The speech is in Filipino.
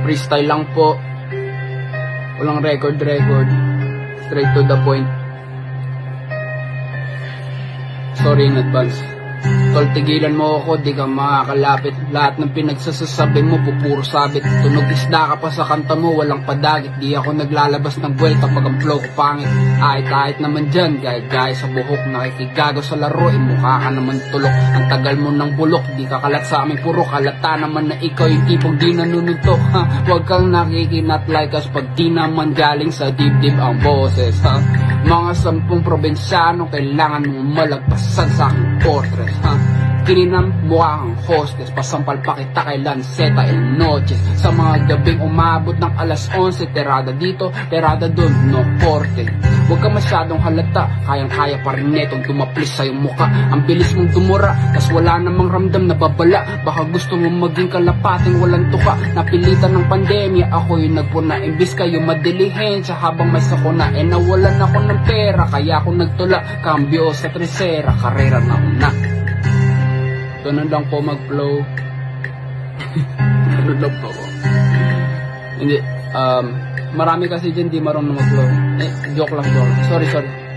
Freestyle lang po. Walang record. Straight to the point. Sorry in advance. Tol, tigilan mo ako, di ka makakalapit. Lahat ng pinagsasasabi mo, pupuro sabit. Tunog isda ka pa sa kanta mo, walang padagit. Di ako naglalabas ng buwelta pag ang flow ko pangit. Ahit naman dyan, gaya sa buhok. Nakikigago sa laro, mukha ka naman tulok. Ang tagal mo ng bulok, di ka kalat sa aming purok. Halata naman na ikaw yung tipong di nanununtok, ha? Huwag kang nakikinat like us pag di naman galing sa dibdib ang boses, ha? Mga 10 probinsyano, kailangan mong malagpasan sa aking fortress, ha? Kininam mukha kang hostess, pasampal pa kita kay Lanceta el Noches. Sa mga gabing umabot ng alas 11, terada dito, terada dun, no porte. Huwag ka masyadong halata, kayang-kaya pa rin netong dumaplis sa iyong muka. Ang bilis mong dumura, tas wala namang ramdam na babala. Baka gusto mong maging kalapating walang tuka. Napilitan ng pandemya, ako yung nagpuna. Imbis kayo madilihensya habang may sakuna. Nawalan ako ng pera, kaya ako nagtula. Kambyo sa tresera, karera na una. Ganun lang po mag-flow. Ganun lang po ako. Hindi, marami kasi dyan di marunong mag-flow. Joke lang. Sorry.